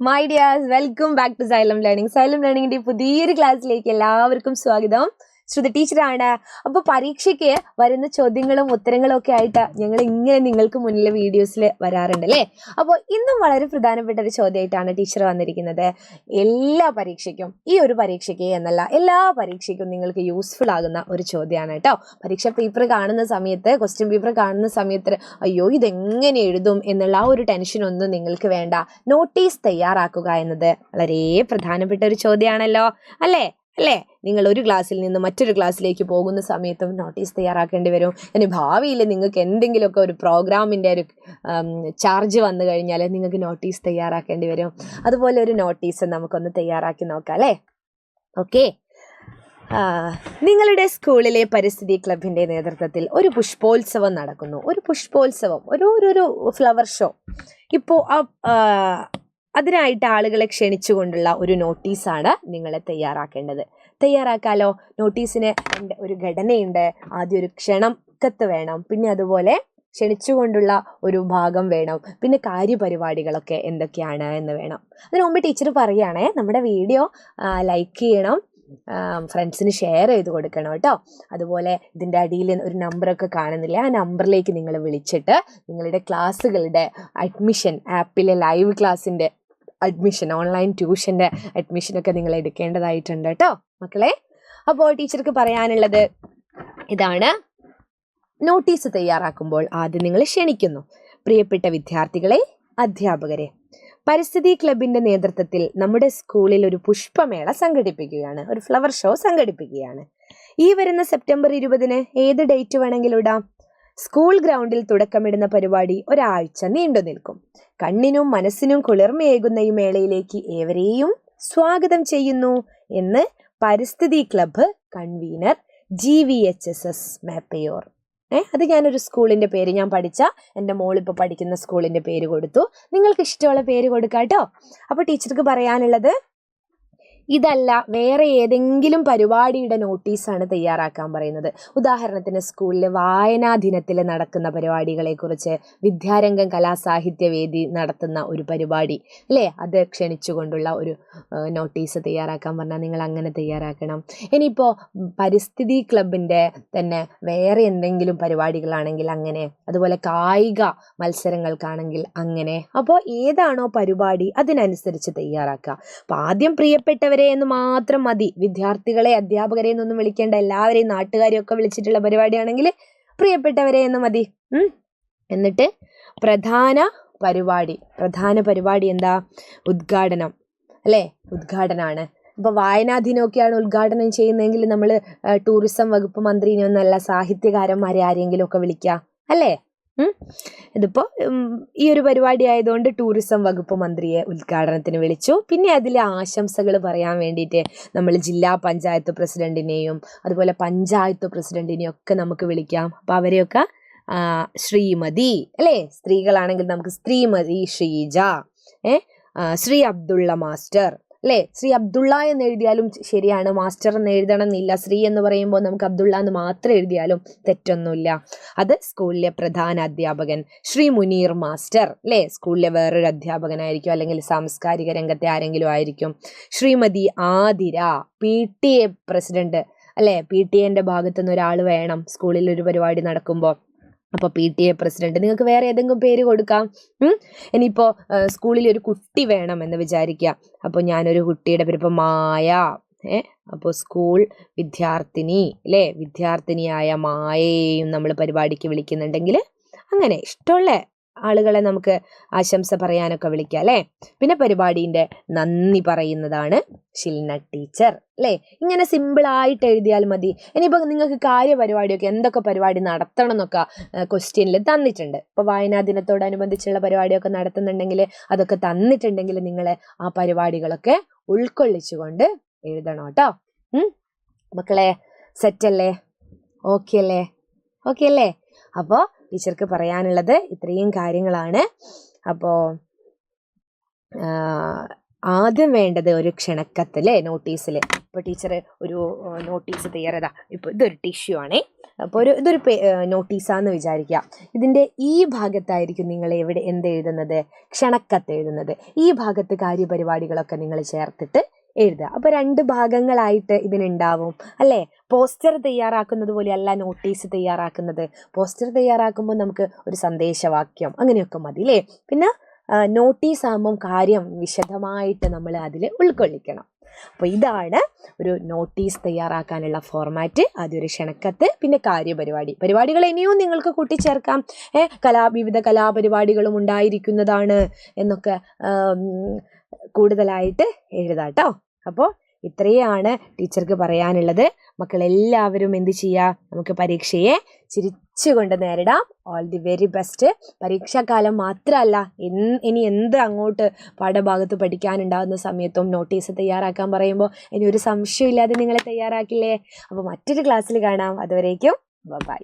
My dears, welcome back to Xylem Learning. Xylem ലേണിംഗിന്റെ പുതിയൊരു ക്ലാസ്സിലേക്ക് എല്ലാവർക്കും സ്വാഗതം. ശ്രുതി ടീച്ചറാണ്. അപ്പോൾ പരീക്ഷയ്ക്ക് വരുന്ന ചോദ്യങ്ങളും ഉത്തരങ്ങളും ഒക്കെ ആയിട്ട് ഞങ്ങൾ ഇങ്ങനെ നിങ്ങൾക്ക് മുന്നിൽ വീഡിയോസിൽ വരാറുണ്ട് അല്ലേ. അപ്പോൾ ഇന്നും വളരെ പ്രധാനപ്പെട്ട ഒരു ചോദ്യമായിട്ടാണ് ടീച്ചർ വന്നിരിക്കുന്നത്. എല്ലാ പരീക്ഷയ്ക്കും, ഈ ഒരു പരീക്ഷയ്ക്ക് എന്നല്ല എല്ലാ പരീക്ഷയ്ക്കും നിങ്ങൾക്ക് യൂസ്ഫുൾ ആകുന്ന ഒരു ചോദ്യമാണ് കേട്ടോ. പരീക്ഷ പേപ്പർ കാണുന്ന സമയത്ത്, ക്വസ്റ്റ്യൻ പേപ്പർ കാണുന്ന സമയത്ത് അയ്യോ ഇതെങ്ങനെ എഴുതും എന്നുള്ള ആ ഒരു ടെൻഷനൊന്നും നിങ്ങൾക്ക് വേണ്ട. നോട്ടീസ് തയ്യാറാക്കുക എന്നത് വളരെ പ്രധാനപ്പെട്ട ഒരു ചോദ്യമാണല്ലോ അല്ലേ. നിങ്ങൾ ഒരു ക്ലാസ്സിൽ നിന്ന് മറ്റൊരു ക്ലാസ്സിലേക്ക് പോകുന്ന സമയത്തും നോട്ടീസ് തയ്യാറാക്കേണ്ടി വരും. ഇനി ഭാവിയിൽ നിങ്ങൾക്ക് എന്തെങ്കിലുമൊക്കെ ഒരു പ്രോഗ്രാമിൻ്റെ ഒരു ചാർജ് വന്നു കഴിഞ്ഞാൽ നിങ്ങൾക്ക് നോട്ടീസ് തയ്യാറാക്കേണ്ടി വരും. അതുപോലെ ഒരു നോട്ടീസ് നമുക്കൊന്ന് തയ്യാറാക്കി നോക്കാം അല്ലേ. ഓക്കെ, നിങ്ങളുടെ സ്കൂളിലെ പരിസ്ഥിതി ക്ലബിൻ്റെ നേതൃത്വത്തിൽ ഒരു പുഷ്പോത്സവം നടക്കുന്നു. ഒരു പുഷ്പോത്സവം, ഒരു ഫ്ലവർ ഷോ. ഇപ്പോൾ അതിനായിട്ട് ആളുകളെ ക്ഷണിച്ചുകൊണ്ടുള്ള ഒരു നോട്ടീസാണ് നിങ്ങൾ തയ്യാറാക്കേണ്ടത്. തയ്യാറാക്കാലോ. നോട്ടീസിന് ഒരു ഘടനയുണ്ട്. ആദ്യം ഒരു ക്ഷണം കത്ത് വേണം, പിന്നെ അതുപോലെ ക്ഷണിച്ചുകൊണ്ടുള്ള ഒരു ഭാഗം വേണം, പിന്നെ കാര്യപരിപാടികളൊക്കെ എന്തൊക്കെയാണ് എന്ന് വേണം. അതിനു മുമ്പ് ടീച്ചർ പറയുകയാണേ, നമ്മുടെ വീഡിയോ ലൈക്ക് ചെയ്യണം, ഫ്രണ്ട്സിന് ഷെയർ ചെയ്ത് കൊടുക്കണം കേട്ടോ. അതുപോലെ ഇതിൻ്റെ അടിയിൽ ഒരു നമ്പറൊക്കെ കാണുന്നില്ല, ആ നമ്പറിലേക്ക് നിങ്ങൾ വിളിച്ചിട്ട് നിങ്ങളുടെ ക്ലാസ്സുകളുടെ അഡ്മിഷൻ, ആപ്പിലെ ലൈവ് ക്ലാസ്സിൻ്റെ അഡ്മിഷൻ, ഓൺലൈൻ ട്യൂഷൻ്റെ അഡ്മിഷനൊക്കെ നിങ്ങൾ എടുക്കേണ്ടതായിട്ടുണ്ട് കേട്ടോ മക്കളെ. അപ്പോൾ ടീച്ചർക്ക് പറയാനുള്ളത് ഇതാണ്. നോട്ടീസ് തയ്യാറാക്കുമ്പോൾ ആദ്യം നിങ്ങൾ ക്ഷണിക്കുന്നു. പ്രിയപ്പെട്ട വിദ്യാർത്ഥികളെ, അധ്യാപകരെ, പരിസ്ഥിതി ക്ലബിൻ്റെ നേതൃത്വത്തിൽ നമ്മുടെ സ്കൂളിൽ ഒരു പുഷ്പമേള സംഘടിപ്പിക്കുകയാണ്, ഒരു ഫ്ലവർ ഷോ സംഘടിപ്പിക്കുകയാണ്. ഈ വരുന്ന സെപ്റ്റംബർ 20 ഏത് ഡേറ്റ് വേണമെങ്കിലും ഇടാം. സ്കൂൾ ഗ്രൗണ്ടിൽ തുടക്കമിടുന്ന പരിപാടി ഒരാഴ്ച നീണ്ടു നിൽക്കും. കണ്ണിനും മനസ്സിനും കുളിർമയേകുന്ന ഈ മേളയിലേക്ക് ഏവരെയും സ്വാഗതം എന്ന് പരിസ്ഥിതി ക്ലബ്ബ് കൺവീനർ GVHSS മേപ്പയോർ. അത് ഞാനൊരു സ്കൂളിൻ്റെ പേര്, ഞാൻ പഠിച്ച എൻ്റെ മോളിപ്പോൾ പഠിക്കുന്ന സ്കൂളിൻ്റെ പേര് കൊടുത്തു. നിങ്ങൾക്ക് ഇഷ്ടമുള്ള പേര് കൊടുക്കാം കേട്ടോ. അപ്പോൾ ടീച്ചർക്ക് പറയാനുള്ളത് ഇതല്ല, വേറെ ഏതെങ്കിലും പരിപാടിയുടെ നോട്ടീസാണ് തയ്യാറാക്കാൻ പറയുന്നത്. ഉദാഹരണത്തിന് സ്കൂളിൽ വായനാ ദിനത്തിൽ നടക്കുന്ന പരിപാടികളെക്കുറിച്ച് വിദ്യാരംഗം കലാസാഹിത്യവേദി നടത്തുന്ന ഒരു പരിപാടി അല്ലേ, അത് ക്ഷണിച്ചുകൊണ്ടുള്ള ഒരു നോട്ടീസ് തയ്യാറാക്കാൻ പറഞ്ഞാൽ നിങ്ങൾ അങ്ങനെ തയ്യാറാക്കണം. ഇനിയിപ്പോൾ പരിസ്ഥിതി ക്ലബിൻ്റെ തന്നെ വേറെ എന്തെങ്കിലും പരിപാടികളാണെങ്കിൽ അങ്ങനെ, അതുപോലെ കായിക മത്സരങ്ങൾക്കാണെങ്കിൽ അങ്ങനെ. അപ്പോൾ ഏതാണോ പരിപാടി അതിനനുസരിച്ച് തയ്യാറാക്കുക. അപ്പോൾ ആദ്യം പ്രിയപ്പെട്ടവർ എന്ന് മാത്രം മതി. വിദ്യാർത്ഥികളെ, അധ്യാപകരെ എന്നൊന്നും വിളിക്കേണ്ട. എല്ലാവരെയും നാട്ടുകാരെയും ഒക്കെ വിളിച്ചിട്ടുള്ള പരിപാടിയാണെങ്കിൽ പ്രിയപ്പെട്ടവരെ എന്ന് മതി. എന്നിട്ട് പ്രധാന പരിപാടി എന്താ? ഉദ്ഘാടനം അല്ലേ, ഉദ്ഘാടനമാണ്. ഇപ്പോൾ വായനാ ദിനമൊക്കെയാണ് ഉദ്ഘാടനം ചെയ്യുന്നതെങ്കിൽ നമ്മൾ ടൂറിസം വകുപ്പ് മന്ത്രിനെയൊന്നല്ല, സാഹിത്യകാരന്മാരെ ആരെങ്കിലും ഒക്കെ വിളിക്കുക അല്ലേ. ഇതിപ്പോൾ ഈ ഒരു പരിപാടി ആയതുകൊണ്ട് ടൂറിസം വകുപ്പ് മന്ത്രിയെ ഉദ്ഘാടനത്തിന് വിളിച്ചു. പിന്നെ അതിലെ ആശംസകൾ പറയാൻ വേണ്ടിയിട്ട് നമ്മൾ ജില്ലാ പഞ്ചായത്ത് പ്രസിഡന്റിനെയും അതുപോലെ പഞ്ചായത്ത് പ്രസിഡന്റിനെയും ഒക്കെ നമുക്ക് വിളിക്കാം. അപ്പോൾ അവരെയൊക്കെ ശ്രീമതി അല്ലേ, സ്ത്രീകളാണെങ്കിൽ നമുക്ക് ശ്രീമതി ശ്രീജ, ശ്രീ അബ്ദുള്ള മാസ്റ്റർ അല്ലേ. ശ്രീ അബ്ദുള്ള എന്ന് എഴുതിയാലും ശരിയാണ്, മാസ്റ്റർ എന്ന് എഴുതണം എന്നില്ല. ശ്രീ എന്ന് പറയുമ്പോൾ നമുക്ക് അബ്ദുള്ള എന്ന് മാത്രം എഴുതിയാലും തെറ്റൊന്നുമില്ല. അത് സ്കൂളിലെ പ്രധാന അധ്യാപകൻ ശ്രീ മുനീർ മാസ്റ്റർ അല്ലേ, സ്കൂളിലെ വേറൊരു അധ്യാപകനായിരിക്കും, അല്ലെങ്കിൽ സാംസ്കാരിക രംഗത്തെ ആരെങ്കിലും ആയിരിക്കും. ശ്രീമതി ആതിര, PTA പ്രസിഡന്റ് അല്ലേ, PTA ഭാഗത്തുനിന്ന് ഒരാൾ വേണം സ്കൂളിൽ ഒരു പരിപാടി നടക്കുമ്പോൾ. അപ്പോൾ PTA പ്രസിഡന്റ്, നിങ്ങൾക്ക് വേറെ ഏതെങ്കിലും പേര് കൊടുക്കാം. ഇനിയിപ്പോൾ സ്കൂളിൽ ഒരു കുട്ടി വേണം എന്ന് വിചാരിക്കുക. അപ്പോൾ ഞാനൊരു കുട്ടിയുടെ പേര് ഇപ്പോൾ മായ, അപ്പോൾ സ്കൂൾ വിദ്യാർത്ഥിനി അല്ലേ, വിദ്യാർത്ഥിനിയായ മായയെയും നമ്മൾ പരിപാടിക്ക് വിളിക്കുന്നുണ്ടെങ്കിൽ അങ്ങനെ ഇഷ്ടമുള്ള ആളുകളെ നമുക്ക് ആശംസ പറയാനൊക്കെ വിളിക്കാം അല്ലേ. പിന്നെ പരിപാടിൻ്റെ നന്ദി പറയുന്നതാണ് ഷിൽന ടീച്ചർ അല്ലേ. ഇങ്ങനെ സിമ്പിളായിട്ട് എഴുതിയാൽ മതി. ഇനിയിപ്പോൾ നിങ്ങൾക്ക് കാര്യപരിപാടിയൊക്കെ എന്തൊക്കെ പരിപാടി നടത്തണം എന്നൊക്കെ ക്വസ്റ്റ്യനിൽ തന്നിട്ടുണ്ട്. ഇപ്പോൾ വായനാ ദിനത്തോടനുബന്ധിച്ചുള്ള പരിപാടിയൊക്കെ നടത്തുന്നുണ്ടെങ്കിൽ, അതൊക്കെ തന്നിട്ടുണ്ടെങ്കിൽ നിങ്ങൾ ആ പരിപാടികളൊക്കെ ഉൾക്കൊള്ളിച്ചുകൊണ്ട് എഴുതണം കേട്ടോ. മക്കളെ സെറ്റല്ലേ? ഓക്കെ അല്ലേ? അപ്പോൾ ടീച്ചർക്ക് പറയാനുള്ളത് ഇത്രയും കാര്യങ്ങളാണ്. അപ്പോൾ ആദ്യം വേണ്ടത് ഒരു ക്ഷണക്കത്ത് അല്ലേ, നോട്ടീസിൽ. ഇപ്പോൾ ടീച്ചർ ഒരു നോട്ടീസ് തയ്യാറാ. ഇപ്പോൾ ഇതൊരു ടിഷ്യൂ ആണേ, അപ്പോൾ ഇതൊരു നോട്ടീസാന്ന് വിചാരിക്കുക. ഇതിൻ്റെ ഈ ഭാഗത്തായിരിക്കും നിങ്ങൾ എന്ത് എഴുതുന്നത്, ക്ഷണക്കത്ത് എഴുതുന്നത്. ഈ ഭാഗത്ത് കാര്യപരിപാടികളൊക്കെ നിങ്ങൾ ചേർത്തിട്ട് എഴുതുക. അപ്പോൾ 2 ഭാഗങ്ങളായിട്ട് ഇതിനുണ്ടാവും അല്ലേ. പോസ്റ്റർ തയ്യാറാക്കുന്നത് പോലെയല്ല നോട്ടീസ് തയ്യാറാക്കുന്നത്. പോസ്റ്റർ തയ്യാറാക്കുമ്പോൾ നമുക്ക് ഒരു സന്ദേശവാക്യം അങ്ങനെയൊക്കെ മതി അല്ലേ. പിന്നെ നോട്ടീസ് ആകുമ്പം കാര്യം വിശദമായിട്ട് നമ്മൾ അതിൽ ഉൾക്കൊള്ളിക്കണം. അപ്പോൾ ഇതാണ് ഒരു നോട്ടീസ് തയ്യാറാക്കാനുള്ള ഫോർമാറ്റ്. ആദ്യം ഒരു ക്ഷണക്കത്ത്, പിന്നെ പരിപാടികൾ ഇനിയും നിങ്ങൾക്ക് കൂട്ടിച്ചേർക്കാം. വിവിധ കലാപരിപാടികളും ഉണ്ടായിരിക്കുന്നതാണ് എന്നൊക്കെ കൂടുതലായിട്ട് എഴുതാട്ടോ. അപ്പോൾ ഇത്രയാണ് ടീച്ചർക്ക് പറയാനുള്ളത്. മക്കളെല്ലാവരും എന്ത് ചെയ്യുക, നമുക്ക് പരീക്ഷയെ ചിരിച്ചുകൊണ്ട് നേരിടാം. All the very best. പരീക്ഷാകാലം മാത്രമല്ല, ഇനി എന്ത് അങ്ങോട്ട് പാഠഭാഗത്ത് പഠിക്കാനുണ്ടാകുന്ന സമയത്തും നോട്ടീസ് തയ്യാറാക്കാൻ പറയുമ്പോൾ ഇനി ഒരു സംശയമില്ലാതെ നിങ്ങളെ തയ്യാറാക്കില്ലേ. അപ്പോൾ മറ്റൊരു ക്ലാസ്സിൽ കാണാം. അതുവരേക്കും ബൈ.